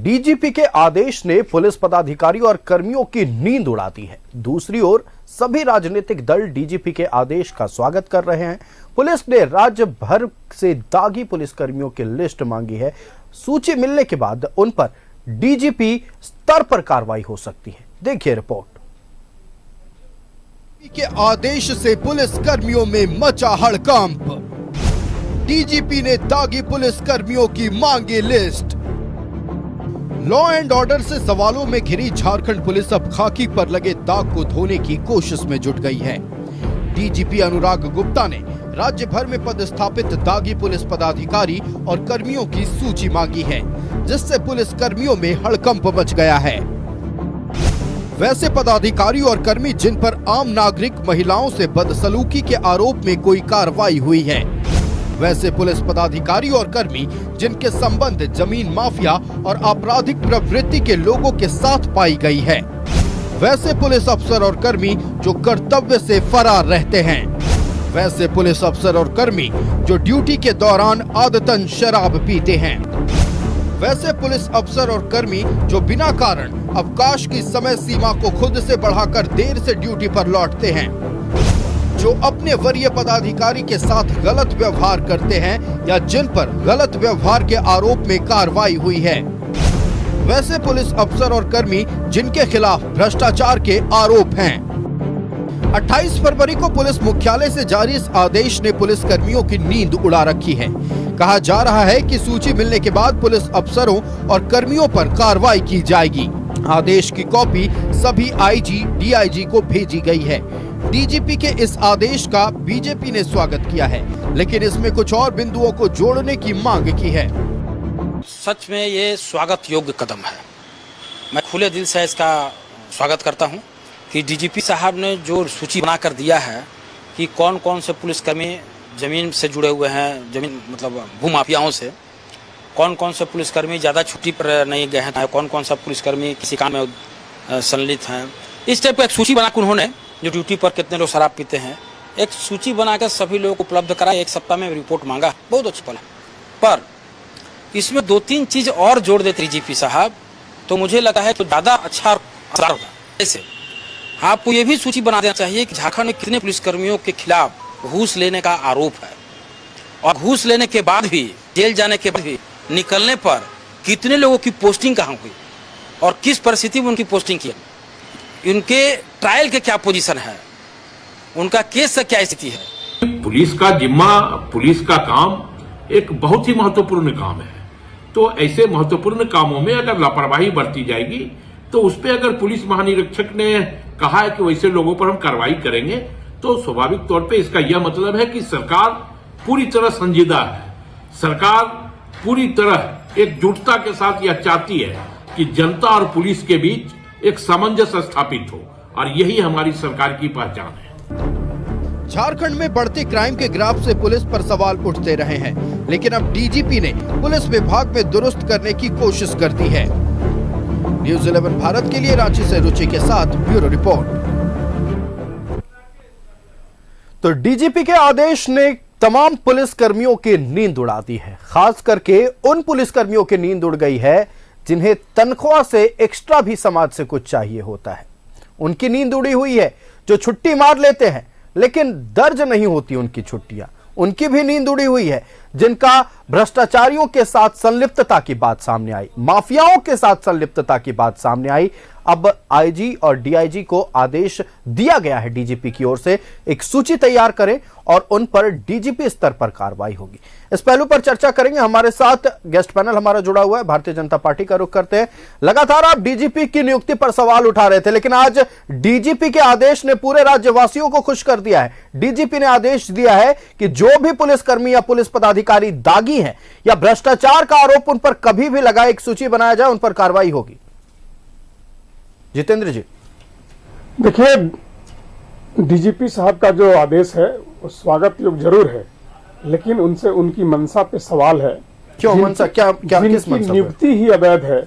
DGP के आदेश ने police पदाधिकारियों और कर्मियों की नींद उड़ा दी है। दूसरी ओर सभी राजनीतिक दल डीजीपी के आदेश का स्वागत कर रहे हैं। पुलिस ने राज्य भर से दागी पुलिसकर्मियों की लिस्ट मांगी है। सूची मिलने के बाद उन पर डीजीपी स्तर पर कार्रवाई हो सकती है। देखिए रिपोर्ट। के आदेश से पुलिस कर्मियों में मचा हड़कंप। डीजीपी ने दागी पुलिस कर्मियों की मांगी लिस्ट। लॉ एंड ऑर्डर से सवालों में घिरी झारखंड पुलिस अब खाकी पर लगे दाग को धोने की कोशिश में जुट गई है। डीजीपी अनुराग गुप्ता ने राज्य भर में पदस्थापित दागी पुलिस पदाधिकारी और कर्मियों की सूची मांगी है, जिससे पुलिस कर्मियों में हड़कंप मच गया है। वैसे पदाधिकारी और कर्मी जिन पर आम नागरिक महिलाओं से बदसलूकी के आरोप में कोई कार्रवाई हुई है, वैसे पुलिस पदाधिकारी और कर्मी जिनके संबंध जमीन माफिया और आपराधिक प्रवृत्ति के लोगों के साथ पाई गई है, वैसे पुलिस अफसर और कर्मी जो कर्तव्य से फरार रहते हैं, वैसे पुलिस अफसर और कर्मी जो ड्यूटी के दौरान आदतन शराब पीते हैं, वैसे पुलिस अफसर और कर्मी जो बिना कारण अवकाश की समय सीमा को खुद से बढ़ाकर देर से ड्यूटी पर लौटते हैं, जो अपने वरीय पदाधिकारी के साथ गलत व्यवहार करते हैं या जिन पर गलत व्यवहार के आरोप में कार्रवाई हुई है, वैसे पुलिस अफसर और कर्मी जिनके खिलाफ भ्रष्टाचार के आरोप हैं। 28 फरवरी को पुलिस मुख्यालय से जारी इस आदेश ने पुलिस कर्मियों की नींद उड़ा रखी है। कहा जा रहा है कि सूची मिलने के बाद पुलिस अफसरों और कर्मियों पर कार्रवाई की जाएगी। आदेश की कॉपी सभी आईजी, डीआईजी को भेजी गई है। डीजीपी के इस आदेश का बीजेपी ने स्वागत किया है, लेकिन इसमें कुछ और बिंदुओं को जोड़ने की मांग की है। सच में ये स्वागत योग्य कदम है। मैं खुले दिल से इसका स्वागत करता हूं कि डीजीपी साहब ने जो सूची बनाकर दिया है कि कौन कौन से पुलिसकर्मी जमीन से जुड़े हुए हैं, जमीन मतलब भूमाफियाओं से, कौन कौन से पुलिसकर्मी ज़्यादा छुट्टी पर नहीं गए हैं, कौन कौन सा पुलिसकर्मी किसी काम में संलिप्त हैं, इस टाइप का एक सूची बनाकर उन्होंने जो ड्यूटी पर कितने लोग शराब पीते हैं, एक सूची बनाकर सभी लोगों को उपलब्ध करा। एक सप्ताह में रिपोर्ट मांगा, बहुत अच्छी पल। पर इसमें 2-3 चीज और जोड़ देते डीजीपी साहब तो मुझे लगा है तो ज़्यादा अच्छा असर होगा। जैसे आपको ये भी सूची बना देना चाहिए कि झारखंड में कितने पुलिसकर्मियों के खिलाफ घूस लेने का आरोप है, और घूस लेने के बाद भी, जेल जाने के बाद भी निकलने पर कितने लोगों की पोस्टिंग कहाँ हुई और किस परिस्थिति में उनकी पोस्टिंग की, उनके ट्रायल के क्या पोजीशन है, उनका केस से क्या स्थिति है। पुलिस का जिम्मा, पुलिस का काम एक बहुत ही महत्वपूर्ण काम है। तो ऐसे महत्वपूर्ण कामों में अगर लापरवाही बरती जाएगी तो उस पर अगर पुलिस महानिरीक्षक ने कहा है कि वैसे लोगों पर हम कार्रवाई करेंगे, तो स्वाभाविक तौर पे इसका यह मतलब है कि सरकार पूरी तरह संजीदा है। सरकार पूरी तरह एकजुटता के साथ यह चाहती है कि जनता और पुलिस के बीच एक सामंजस्य स्थापित हो, और यही हमारी सरकार की पहचान है। झारखंड में बढ़ते क्राइम के ग्राफ से पुलिस पर सवाल उठते रहे हैं, लेकिन अब डीजीपी ने पुलिस विभाग में दुरुस्त करने की कोशिश कर दी है। न्यूज़ 11 भारत के लिए रांची से रुचि के साथ ब्यूरो रिपोर्ट। तो डीजीपी के आदेश ने तमाम पुलिस कर्मियों की नींद उड़ा दी है। खास करके उन पुलिस कर्मियों की नींद उड़ गई है जिन्हें तनख्वाह से एक्स्ट्रा भी समाज से कुछ चाहिए होता है। उनकी नींद उड़ी हुई है जो छुट्टी मार लेते हैं लेकिन दर्ज नहीं होती उनकी छुट्टियां। उनकी भी नींद उड़ी हुई है जिनका भ्रष्टाचारियों के साथ संलिप्तता की बात सामने आई, माफियाओं के साथ संलिप्तता की बात सामने आई। अब आईजी और डीआईजी को आदेश दिया गया है डीजीपी की ओर से एक सूची तैयार करें और उन पर डीजीपी स्तर पर कार्रवाई होगी। इस पहलू पर चर्चा करेंगे। हमारे साथ गेस्ट पैनल हमारा जुड़ा हुआ है। भारतीय जनता पार्टी का रुख करते हैं। लगातार आप डीजीपी की नियुक्ति पर सवाल उठा रहे थे, लेकिन आज डीजीपी के आदेश ने पूरे राज्यवासियों को खुश कर दिया है। डीजीपी ने आदेश दिया है कि जो भी पुलिसकर्मी या पुलिस पदाधिकारी दागी हैं या भ्रष्टाचार का आरोप उन पर कभी भी लगा, एक सूची बनाया जाए, उन पर कार्रवाई होगी। जितेंद्र जी, देखिए, डीजीपी साहब का जो आदेश है वो स्वागत योग्य जरूर है, लेकिन उनसे उनकी मंशा पे सवाल है। क्यों मंशा? क्या किस मंशा? नियुक्ति ही अवैध है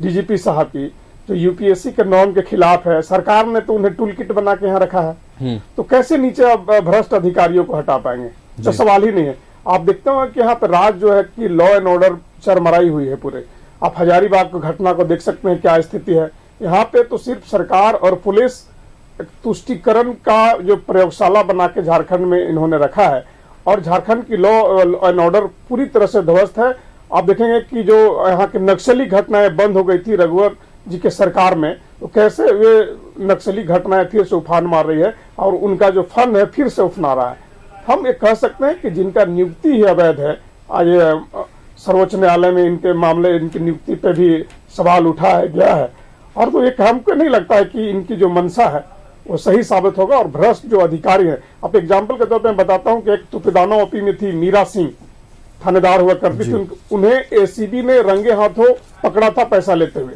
डीजीपी साहब की, जो यूपीएससी के नॉर्म के खिलाफ है। सरकार ने तो उन्हें टूल किट बना के यहाँ रखा है, तो कैसे नीचे अब भ्रष्ट अधिकारियों को हटा पाएंगे? तो सवाल ही नहीं है। आप देखते हो कि यहाँ पे राज जो है कि लॉ एंड ऑर्डर चरमराई हुई है पूरे। आप हजारीबाग की घटना को देख सकते हैं क्या स्थिति है। यहाँ पे तो सिर्फ सरकार और पुलिस तुष्टिकरण का जो प्रयोगशाला बना के झारखंड में इन्होंने रखा है और झारखंड की लॉ एंड ऑर्डर पूरी तरह से ध्वस्त है। आप देखेंगे कि जो यहाँ की नक्सली घटनाएं बंद हो गई थी रघुवर जी के सरकार में, तो कैसे वे नक्सली घटनाएं फिर से उफान मार रही है और उनका जो फंड है फिर से उफना रहा है। हम ये कह सकते हैं कि जिनका नियुक्ति ही अवैध है, आज सर्वोच्च न्यायालय में इनके मामले, इनकी नियुक्ति पे भी सवाल उठाया गया है और तो एक हमको नहीं लगता है कि इनकी जो मंशा है वो सही साबित होगा। और भ्रष्ट जो अधिकारी है, अब एग्जाम्पल के तौर पर मैं बताता हूँ कि एक तुपिदाना ओपी में थी मीरा सिंह, थानेदार हुआ करती थी, उन्हें एसीबी ने रंगे हाथों पकड़ा था पैसा लेते हुए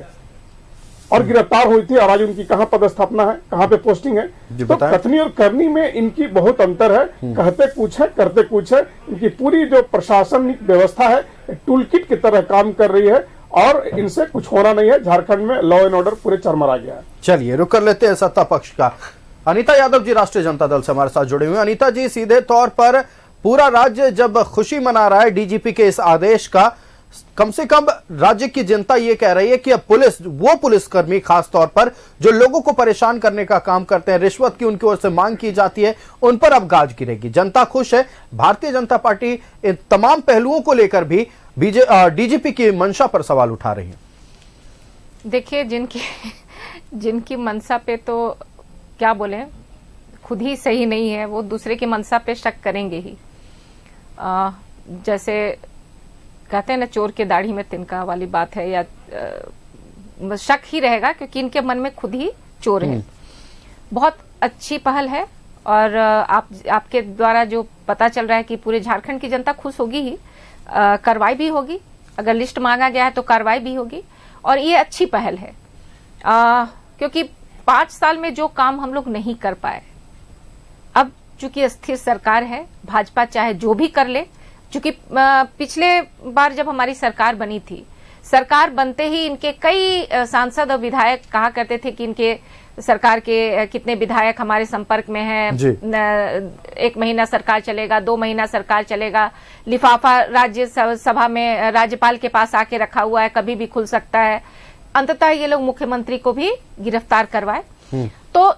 और गिरफ्तार हुई थी और आज उनकी कहाँ पदस्थापना है, कहाँ पे पोस्टिंग है। तो कथनी और करनी में इनकी बहुत अंतर है, कहते कुछ है करते कुछ है। इनकी पूरी जो प्रशासनिक व्यवस्था है टूल किट की तरह काम कर रही है और इनसे कुछ होना नहीं है। झारखंड में लॉ एंड ऑर्डर पूरे चरमरा गया है। चलिए रुक कर लेते हैं सत्ता पक्ष का। अनीता यादव जी राष्ट्रीय जनता दल से हमारे साथ जुड़े हुए हैं। अनीता जी, सीधे तौर पर पूरा राज्य जब खुशी मना रहा है डीजीपी के इस आदेश का, कम से कम राज्य की जनता ये कह रही है कि अब वो पुलिसकर्मी खास तौर पर जो लोगों को परेशान करने का काम करते हैं, रिश्वत की उनकी ओर से मांग की जाती है, उन पर अब गाज गिरेगी। जनता खुश है। भारतीय जनता पार्टी इन तमाम पहलुओं को लेकर भी डीजीपी की मंशा पर सवाल उठा रही है। देखिए, जिनकी मंशा पे तो क्या बोले, खुद ही सही नहीं है, वो दूसरे की मंशा पे शक करेंगे ही। जैसे कहते हैं ना, चोर के दाढ़ी में तिनका वाली बात है, या शक ही रहेगा क्योंकि इनके मन में खुद ही चोर है। बहुत अच्छी पहल है और आपके द्वारा जो पता चल रहा है कि पूरे झारखंड की जनता खुश होगी ही, कार्रवाई भी होगी। अगर लिस्ट मांगा गया है तो कार्रवाई भी होगी और ये अच्छी पहल है क्योंकि 5 साल में जो काम हम लोग नहीं कर पाए, अब चूंकि स्थिर सरकार है, भाजपा चाहे जो भी कर ले, चूंकि पिछले बार जब हमारी सरकार बनी थी, सरकार बनते ही इनके कई सांसद और विधायक कहा करते थे कि इनके सरकार के कितने विधायक हमारे संपर्क में हैं, 1 महीना सरकार चलेगा, 2 महीना सरकार चलेगा, लिफाफा राज्य सभा में राज्यपाल के पास आके रखा हुआ है, कभी भी खुल सकता है। अंततः ये लोग मुख्यमंत्री को भी गिरफ्तार करवाए। तो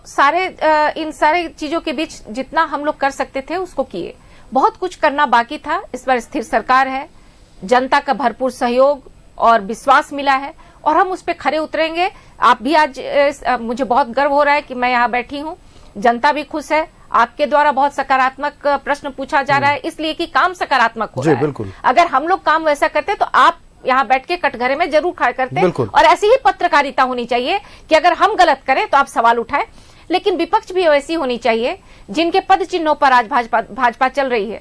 इन सारे चीजों के बीच जितना हम लोग कर सकते थे उसको किए। बहुत कुछ करना बाकी था। इस बार स्थिर सरकार है, जनता का भरपूर सहयोग और विश्वास मिला है और हम उस पर खरे उतरेंगे। आप भी आज मुझे बहुत गर्व हो रहा है कि मैं यहाँ बैठी हूँ, जनता भी खुश है। आपके द्वारा बहुत सकारात्मक प्रश्न पूछा जा रहा है, इसलिए कि काम सकारात्मक हो रहा है। बिल्कुल। अगर हम लोग काम वैसा करते तो आप यहाँ बैठ के कटघरे में जरूर खड़ा करते। और ऐसी ही पत्रकारिता होनी चाहिए कि अगर हम गलत करें तो आप सवाल उठाएं, लेकिन विपक्ष भी वैसी होनी चाहिए जिनके पद चिन्हों पर आज भाजपा चल रही है।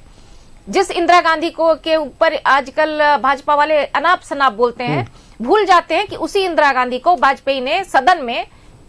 जिस इंदिरा गांधी को के ऊपर आजकल भाजपा वाले अनाप शनाप बोलते हैं, भूल जाते हैं कि उसी इंदिरा गांधी को वाजपेयी ने सदन में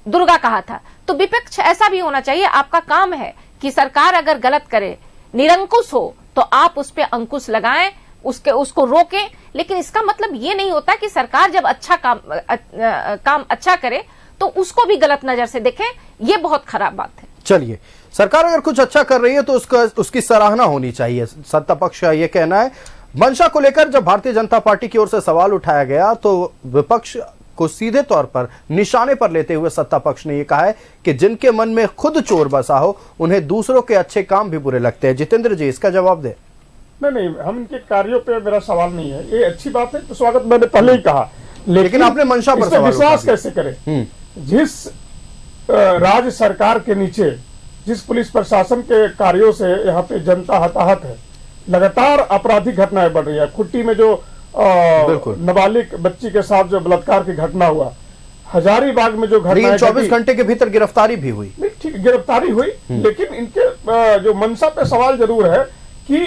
दुर्गा कहा था। तो विपक्ष ऐसा भी होना चाहिए। आपका काम है कि सरकार अगर गलत करे, निरंकुश हो, तो आप उस पर अंकुश लगाएं, उसको रोकें। लेकिन इसका मतलब ये नहीं होता कि सरकार जब अच्छा काम अच्छा करे तो उसको भी गलत नजर से देखें। ये बहुत खराब बात है। चलिए, सरकार अगर कुछ अच्छा कर रही है तो उसकी सराहना होनी चाहिए। सत्ता पक्ष का यह कहना है। मंशा को लेकर जब भारतीय जनता पार्टी की ओर से सवाल उठाया गया तो विपक्ष को सीधे तौर पर निशाने पर लेते हुए सत्ता पक्ष ने यह कहा है कि जिनके मन में खुद चोर बसा हो, उन्हें दूसरों के अच्छे काम भी बुरे लगते हैं। जितेंद्र जी, इसका जवाब दे। नहीं, हम इनके कार्यों पे मेरा सवाल नहीं है। ये अच्छी बात है तो स्वागत, मैंने पहले ही कहा। लेकिन आपने मंशा पर सवाल विश्वास कैसे करें? जिस राज्य सरकार के नीचे जिस पुलिस प्रशासन के कार्यों से यहाँ पे जनता हताहत है, लगातार आपराधिक घटनाएं बढ़ रही है। खुट्टी में जो नाबालिग बच्ची के साथ जो बलात्कार की घटना हुआ, हजारीबाग में जो घटना 24 घंटे के भीतर गिरफ्तारी भी हुई। ठीक, गिरफ्तारी हुई, लेकिन इनके जो मंशा पे सवाल जरूर है कि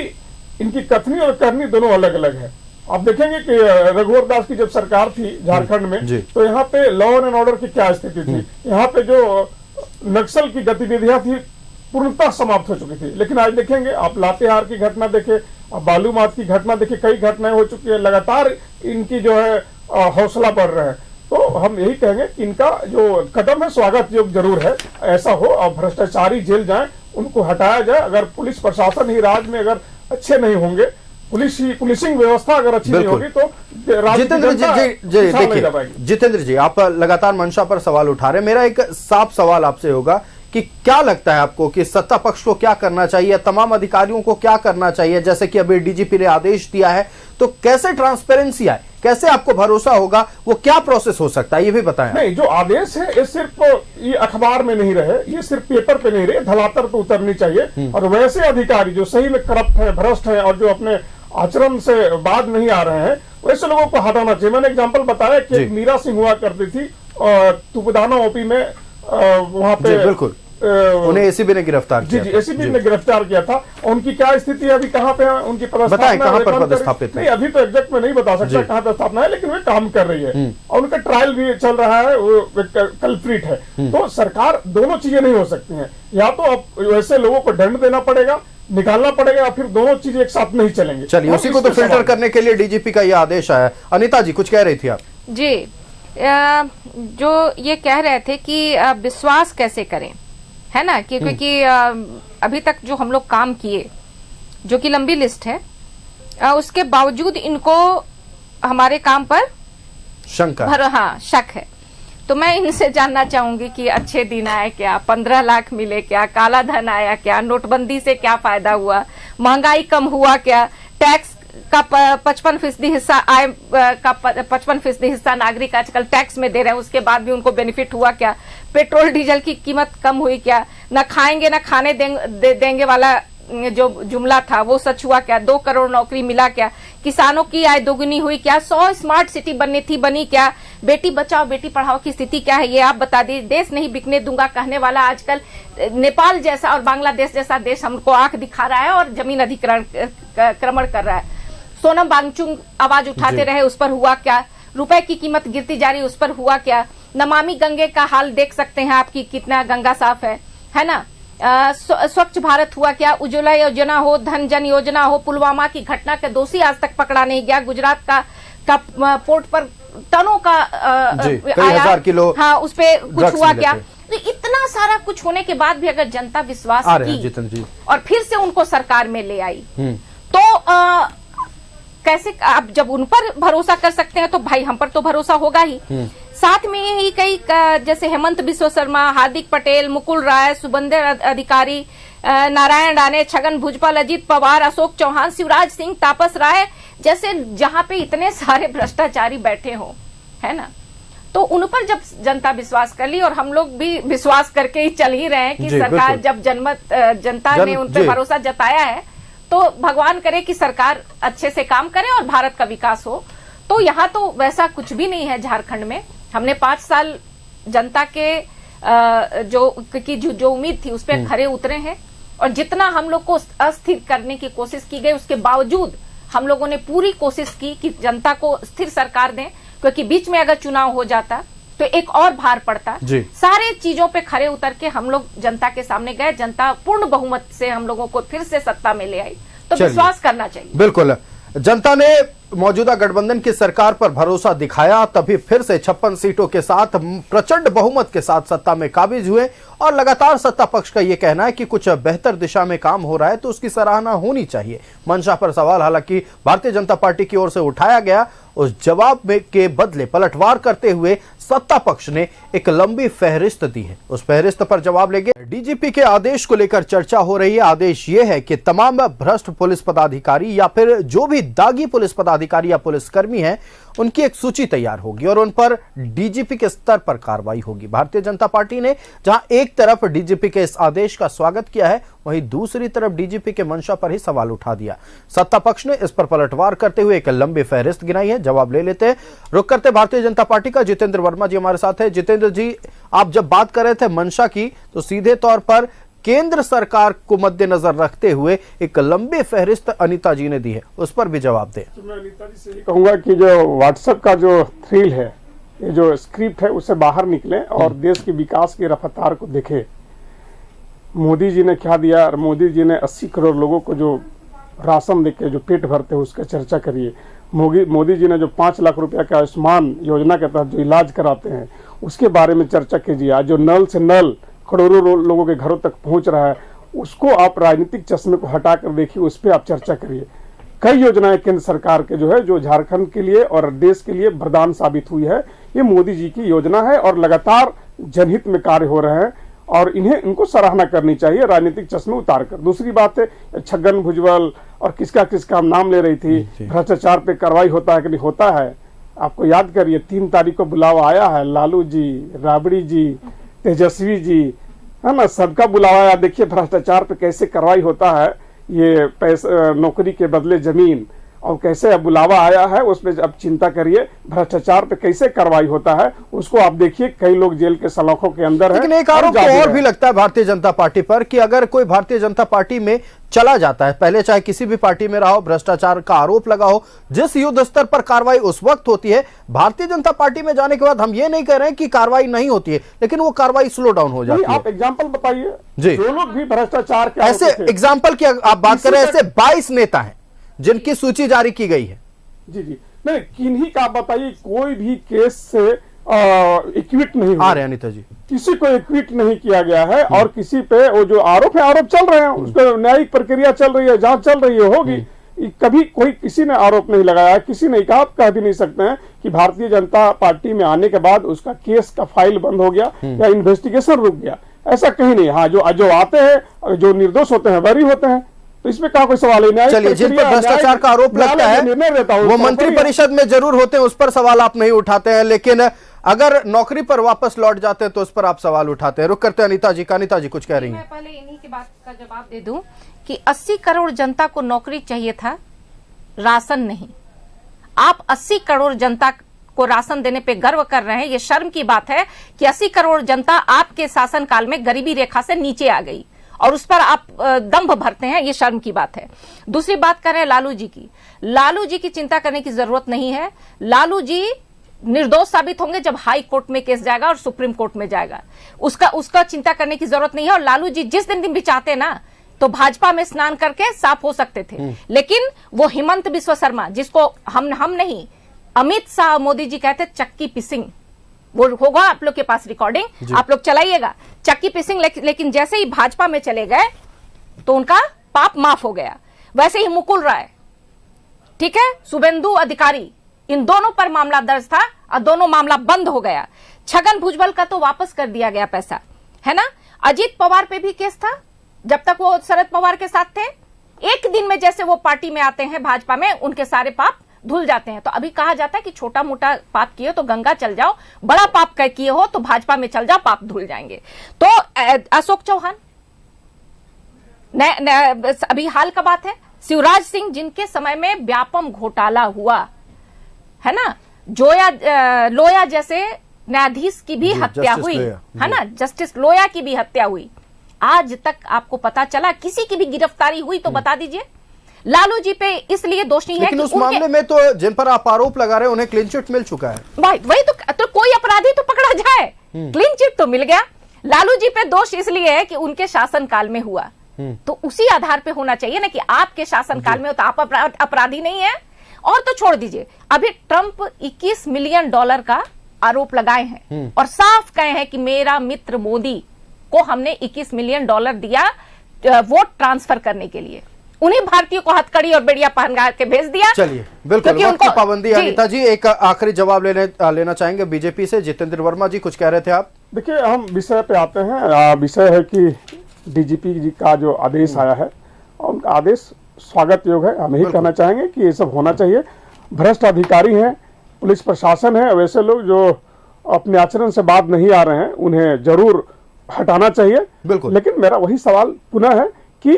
इनकी कथनी और करनी दोनों अलग अलग है। आप देखेंगे कि रघुवर दास की जब सरकार थी झारखंड में, तो यहाँ पे लॉ एंड ऑर्डर की क्या स्थिति थी। यहाँ पे जो नक्सल की गतिविधियां थी पूर्णतः समाप्त हो चुकी थी। लेकिन आज देखेंगे आप, लातेहार की घटना देखे, आप बालूमाथ की घटना देखे, कई घटनाएं हो चुकी है। लगातार इनकी जो है हौसला बढ़ रहा है। तो हम यही कहेंगे कि इनका जो कदम है स्वागत योग्य जरूर है। ऐसा हो और भ्रष्टाचारी जेल जाए, उनको हटाया जाए। अगर पुलिस प्रशासन ही राज्य में अगर अच्छे नहीं होंगे पुलिसिंग व्यवस्था अगर अच्छी नहीं बिल्कुल। होगी तो राज्य की जितेंद्र जी जनता जी विशाल नहीं रह देखिए, पाएगी। जितेंद्र जी आप लगातार मंशा पर सवाल उठा रहे हैं। मेरा एक साफ सवाल आपसे होगा कि क्या लगता है आपको कि सत्ता पक्ष को क्या करना चाहिए, तमाम अधिकारियों को क्या करना चाहिए? जैसे कि अभी डीजीपी ने आदेश दिया है, तो कैसे ट्रांसपेरेंसी आए, कैसे आपको भरोसा होगा, वो क्या प्रोसेस हो सकता है, ये भी बताएं। नहीं, जो आदेश है ये सिर्फ ये अखबार में नहीं रहे, ये सिर्फ पेपर पे नहीं रहे, धरातल पे उतरनी चाहिए। और वैसे अधिकारी जो सही में करप्ट है, भ्रष्ट है और जो अपने आचरण से बाज नहीं आ रहे हैं, वैसे लोगों को हटाना चाहिए। मैंने एग्जांपल बताया कि एक मीरा सिंह हुआ करती थी तुपदाना ओपी में, वहां पे बिल्कुल उन्हें एसीबी ने गिरफ्तार किया। जी एसीबी ने गिरफ्तार किया था। उनकी क्या स्थिति है अभी, कहाँ पे है उनकी पदस्थापना? बताएं कहाँ पर पदस्थापित है? नहीं, अभी तो एग्जैक्ट में नहीं बता सकता कहाँ पे स्थापना है, लेकिन वे काम कर रही है और उनका ट्रायल भी चल रहा है, वो कल्प्रिट है। तो सरकार दोनों चीजें नहीं हो सकती हैं, या तो अब वैसे लोगों को दंड देना पड़ेगा, निकालना पड़ेगा, या फिर दोनों चीजें एक साथ नहीं चलेंगे। चलिए, उसी को तो फिल्टर करने के लिए डीजीपी का यह आदेश आया। अनिता जी कुछ कह रही थी आप? जी, जो ये कह रहे थे कि विश्वास कैसे करें, है ना, कि क्योंकि अभी तक जो हम लोग काम किए, जो कि लंबी लिस्ट है, उसके बावजूद इनको हमारे काम पर शंका, हाँ, शक है। तो मैं इनसे जानना चाहूंगी कि अच्छे दिन आए क्या, 15 लाख मिले क्या, काला धन आया क्या, नोटबंदी से क्या फायदा हुआ, महंगाई कम हुआ क्या, टैक्स का 55% हिस्सा आय का 55% हिस्सा नागरिक आजकल टैक्स में दे रहे हैं, उसके बाद भी उनको बेनिफिट हुआ क्या, पेट्रोल डीजल की कीमत कम हुई क्या, न खाएंगे न खाने देंगे वाला जो जुमला था वो सच हुआ क्या, 2 करोड़ नौकरी मिला क्या, किसानों की आय दोगुनी हुई क्या, 100 स्मार्ट सिटी बनी क्या, बेटी बचाओ बेटी पढ़ाओ की स्थिति क्या है, ये आप बता दीजिए। देश नहीं बिकने दूंगा कहने वाला आजकल नेपाल जैसा और बांग्लादेश जैसा देश हमको आंख दिखा रहा है और जमीन अधिग्रहण कर रहा है। सोनम वांगचुक आवाज उठाते रहे, उस पर हुआ क्या, रुपए की कीमत गिरती जा रही, उस पर हुआ क्या, नमामि गंगे का हाल देख सकते हैं आपकी, कितना गंगा साफ है ना, स्वच्छ भारत हुआ क्या, उज्ज्वला योजना हो, धन जन योजना हो, पुलवामा की घटना के दोषी आज तक पकड़ा नहीं गया, गुजरात का पोर्ट पर टनों का कई हजार किलो, हाँ, उस पे कुछ हुआ क्या। तो इतना सारा कुछ होने के बाद भी अगर जनता विश्वास की और फिर से उनको सरकार में ले आई, तो कैसे आप जब उन पर भरोसा कर सकते हैं, तो भाई हम पर तो भरोसा होगा ही। साथ में ही कई जैसे हेमंत बिस्वा शर्मा, हार्दिक पटेल, मुकुल राय, शुभेंदु अधिकारी, नारायण राणे, छगन भुजबल, अजीत पवार, अशोक चौहान, शिवराज सिंह, तापस राय जैसे जहां पे इतने सारे भ्रष्टाचारी बैठे हो, है ना, तो उन पर जब जनता विश्वास कर ली और हम लोग भी विश्वास करके ही चल ही रहे हैं कि सरकार जब जनता ने उन पर भरोसा जताया है, तो भगवान करे कि सरकार अच्छे से काम करे और भारत का विकास हो। तो यहाँ तो वैसा कुछ भी नहीं है झारखंड में। हमने 5 साल जनता के जो उम्मीद थी उस पर खरे उतरे हैं, और जितना हम लोग को अस्थिर करने की कोशिश की गई उसके बावजूद हम लोगों ने पूरी कोशिश की कि जनता को स्थिर सरकार दें, क्योंकि बीच में अगर चुनाव हो जाता तो एक और भार पड़ता। सारे चीजों पे खरे उतर के हम लोग जनता के सामने गए, जनता पूर्ण बहुमत से हम लोगों को फिर से सत्ता में ले आई, तो विश्वास करना चाहिए। बिल्कुल, जनता ने मौजूदा गठबंधन की सरकार पर भरोसा दिखाया, तभी फिर से 56 सीटों के साथ प्रचंड बहुमत के साथ सत्ता में काबिज हुए। और लगातार सत्ता पक्ष का यह कहना है कि कुछ बेहतर दिशा में काम हो रहा है, तो उसकी सराहना होनी चाहिए। मंशा पर सवाल हालांकि भारतीय जनता पार्टी की ओर से उठाया गया, उस जवाब में के बदले पलटवार करते हुए सत्ता पक्ष ने एक लंबी फहरिस्त दी है। उस फहरिस्त पर जवाब लेंगे। डीजीपी के आदेश को लेकर चर्चा हो रही है। आदेश यह है कि तमाम भ्रष्ट पुलिस पदाधिकारी या फिर जो भी दागी पुलिस पदाधिकारी या पुलिसकर्मी हैं, उनकी एक सूची तैयार होगी और उन पर डीजीपी के स्तर पर कार्रवाई होगी। भारतीय जनता पार्टी ने जहां एक तरफ डीजीपी के इस आदेश का स्वागत किया है, वहीं दूसरी तरफ डीजीपी के मंशा पर ही सवाल उठा दिया। सत्ता पक्ष ने इस पर पलटवार करते हुए एक लंबी फहरिस्त गिनाई है। जवाब ले लेते हैं, रुक करते भारतीय जनता पार्टी का जितेंद्र वर्मा जी हमारे साथ है। जितेंद्र जी, आप जब बात कर रहे थे मंशा की, तो सीधे तौर पर केंद्र सरकार को मद्देनजर रखते हुए एक लंबी फहरिस्त अनिता जी ने दी है, उस पर भी जवाब दें। तो मैं अनिता जी से कहूंगा कि जो व्हाट्सएप का जो थ्रिल है, ये जो स्क्रिप्ट है, उससे बाहर निकले और देश के विकास की रफ्तार को देखें। मोदी जी ने क्या दिया, और मोदी जी ने 80 करोड़ लोगों को जो राशन देके जो पेट भरते हैं उसका चर्चा करिए। मोदी जी ने जो 5 लाख रुपया का आयुष्मान योजना के तहत जो इलाज कराते हैं उसके बारे में चर्चा कीजिए। आज जो नल से नल करोड़ों लोगों के घरों तक पहुंच रहा है, उसको आप राजनीतिक चश्मे को हटा कर देखिए, उस पर आप चर्चा करिए। कई योजनाएं केंद्र सरकार के जो है, जो झारखंड के लिए और देश के लिए वरदान साबित हुई है। ये मोदी जी की योजना है और लगातार जनहित में कार्य हो रहे हैं और इनको सराहना करनी चाहिए, राजनीतिक चश्मे उतार कर। दूसरी बात है, छगन भुजबल और किसका नाम ले रही थी, भ्रष्टाचार पे कार्रवाई होता है कि नहीं होता है। आपको याद करिए 3 तारीख को बुलावा आया है, लालू जी, राबड़ी जी, तेजस्वी जी, है ना, सबका बुलावा आया। देखिए भ्रष्टाचार पे कैसे कार्रवाई होता है, ये पैसे नौकरी के बदले जमीन, और कैसे अब बुलावा आया है उसमें अब चिंता करिए भ्रष्टाचार पे कैसे कार्रवाई होता है उसको आप देखिए। कई लोग जेल के सलाखों के अंदर हैं। लेकिन एक आरोप तो और भी लगता है भारतीय जनता पार्टी पर कि अगर कोई भारतीय जनता पार्टी में चला जाता है, पहले चाहे किसी भी पार्टी में रहा हो, भ्रष्टाचार का आरोप लगा हो, जिस युद्ध स्तर पर कार्रवाई उस वक्त होती है, भारतीय जनता पार्टी में जाने के बाद हम ये नहीं कह रहे हैं कि कार्रवाई नहीं होती है, लेकिन वो कार्रवाई स्लो डाउन हो जाती है। आप एग्जाम्पल बताइए जी, जो लोग भी भ्रष्टाचार के ऐसे एग्जाम्पल की आप बात कर रहे हैं, ऐसे 22 नेता हैं जिनकी सूची जारी की गई है। जी नहीं, किन्हीं का बताइए, कोई भी केस से इक्विट नहीं आ रहे हैं अनिता जी, किसी को इक्विट नहीं किया गया है और किसी पे वो जो आरोप है, आरोप चल रहे हैं, उस पर न्यायिक प्रक्रिया चल रही है, जांच चल रही है, होगी। कभी कोई किसी ने आरोप नहीं लगाया, किसी ने कहा, आप कह भी नहीं सकते हैं कि भारतीय जनता पार्टी में आने के बाद उसका केस का फाइल बंद हो गया या इन्वेस्टिगेशन रुक गया, ऐसा कहीं नहीं। हाँ, जो आते हैं, जो निर्दोष होते हैं, बरी होते हैं, तो इसमें क्या कोई सवाल नहीं। चलिए, जिन पर भ्रष्टाचार का आरोप लगता है वो मंत्रिपरिषद में जरूर होते हैं, उस पर सवाल आप नहीं उठाते हैं, लेकिन अगर नौकरी पर वापस लौट जाते हैं तो उस पर आप सवाल उठाते हैं। रुक करते हैं अनिता जी का। अनिता जी कुछ कह रही हैं। मैं पहले इन्हीं की बात का जवाब दे दूं कि 80 करोड़ जनता को नौकरी चाहिए था, राशन नहीं। आप 80 करोड़ जनता को राशन देने पे गर्व कर रहे हैं। ये शर्म की बात है कि 80 करोड़ जनता आपके शासनकाल में गरीबी रेखा से नीचे आ गई और उस पर आप दंभ भरते हैं, ये शर्म की बात है। दूसरी बात कर रहे हैं लालू जी की। लालू जी की चिंता करने की जरूरत नहीं है। लालू जी निर्दोष साबित होंगे जब हाई कोर्ट में केस जाएगा और सुप्रीम कोर्ट में जाएगा, उसका चिंता करने की जरूरत नहीं है। और लालू जी जिस दिन भी चाहते ना तो भाजपा में स्नान करके साफ हो सकते थे, लेकिन वो हिमंत बिस्व शर्मा, जिसको हम नहीं, अमित शाह मोदी जी कहते चक्की पिसिंग, वो होगा आप लोग के पास रिकॉर्डिंग, आप लोग चलाइएगा, चक्की पिसिंग। लेकिन जैसे ही भाजपा में चले गए तो उनका पाप माफ हो गया। वैसे ही मुकुल राय, ठीक है, शुभेंदु अधिकारी, इन दोनों पर मामला दर्ज था और दोनों मामला बंद हो गया। छगन भुजबल का तो वापस कर दिया गया पैसा, है ना। अजीत पवार पे भी केस था जब तक वो शरद पवार के साथ थे। एक दिन में जैसे वो पार्टी में आते हैं भाजपा में, उनके सारे पाप धुल जाते हैं। तो अभी कहा जाता है कि छोटा मोटा पाप किए तो गंगा चल जाओ, बड़ा पाप किए हो तो भाजपा में चल जाओ, पाप धुल जाएंगे। तो अशोक चौहान, अभी हाल का बात है, शिवराज सिंह जिनके समय में व्यापम घोटाला हुआ, है ना, लोया जैसे न्यायाधीश की भी हत्या हुई, है ना, जस्टिस लोया की भी हत्या हुई। आज तक आपको पता चला किसी की भी गिरफ्तारी हुई तो बता दीजिए। लालू जी पे इसलिए दोषी है लेकिन उस मामले में तो जिन पर आप आरोप लगा रहे हैं उन्हें क्लीन चिट मिल चुका है। वही तो कोई अपराधी तो पकड़ा जाए, क्लीन चिट तो मिल गया। लालू जी पे दोष इसलिए है कि उनके शासनकाल में हुआ, तो उसी आधार पे होना चाहिए ना कि आपके शासनकाल में हो तो आप अपराधी नहीं है। और तो छोड़ दीजिए, अभी ट्रंप $21 मिलियन का आरोप लगाए हैं और साफ कहे हैं कि मेरा मित्र मोदी को हमने $21 मिलियन दिया वोट ट्रांसफर करने के लिए। उन्हीं भारतीयों को हथकड़ी और बेड़िया पहन के भेज दिया। चलिए, बिल्कुल वक्त की पाबंदी। अनिता जी एक आखिरी जवाब लेना चाहेंगे बीजेपी से। जितेंद्र वर्मा जी कुछ कह रहे थे आप। देखिए, हम विषय पे आते हैं। विषय है कि डीजीपी जी का जो आदेश आया है, उनका आदेश स्वागत योग है। हम यही कहना चाहेंगे कि ये सब होना चाहिए। भ्रष्ट अधिकारी हैं, पुलिस प्रशासन है, वैसे लोग जो अपने आचरण से बात नहीं आ रहे हैं उन्हें जरूर हटाना चाहिए। लेकिन मेरा वही सवाल पुनः है कि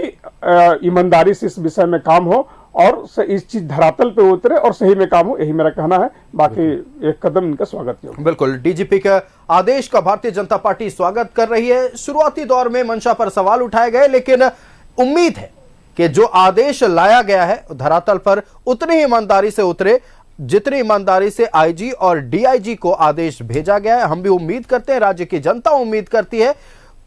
ईमानदारी से इस विषय में काम हो और इस चीज धरातल पे उतरे और सही में काम हो, यही मेरा कहना है। बाकी एक कदम इनका स्वागत योग। बिल्कुल, डीजीपी के आदेश का भारतीय जनता पार्टी स्वागत कर रही है। शुरुआती दौर में मंशा पर सवाल उठाए गए, लेकिन उम्मीद है कि जो आदेश लाया गया है धरातल पर उतनी ही ईमानदारी से उतरे जितनी ईमानदारी से आईजी और डीआईजी को आदेश भेजा गया है। हम भी उम्मीद करते हैं, राज्य की जनता उम्मीद करती है।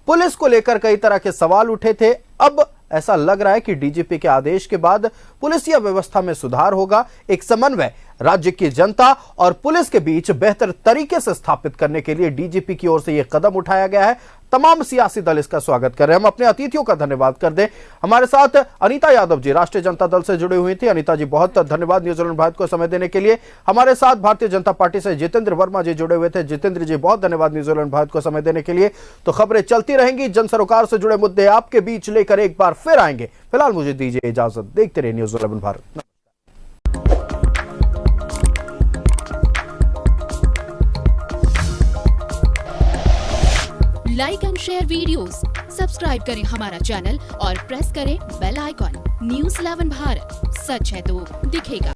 पुलिस को लेकर कई तरह के सवाल उठे थे, अब ऐसा लग रहा है कि डीजीपी के आदेश के बाद पुलिसिया व्यवस्था में सुधार होगा। एक समन्वय राज्य की जनता और पुलिस के बीच बेहतर तरीके से स्थापित करने के लिए डीजीपी की ओर से यह कदम उठाया गया है। तमाम सियासी दल इसका स्वागत कर रहे हैं। हम अपने अतिथियों का धन्यवाद कर दें। हमारे साथ अनीता यादव जी राष्ट्रीय जनता दल से जुड़ी हुई थी। अनीता जी बहुत धन्यवाद न्यूज 11 भारत को समय देने के लिए। हमारे साथ भारतीय जनता पार्टी से जितेंद्र वर्मा जी जुड़े हुए थे। जितेंद्र जी बहुत धन्यवाद न्यूज 11 भारत को समय देने के लिए। तो खबरें चलती रहेंगी, जन सरोकार से जुड़े मुद्दे आपके बीच लेकर एक बार फिर आएंगे। फिलहाल मुझे दीजिए इजाजत, देखते रहिए news 11 Bharat. Like and share videos, subscribe करें हमारा चैनल और प्रेस करें बेल आइकॉन। न्यूज़ 11 भारत, सच है तो दिखेगा।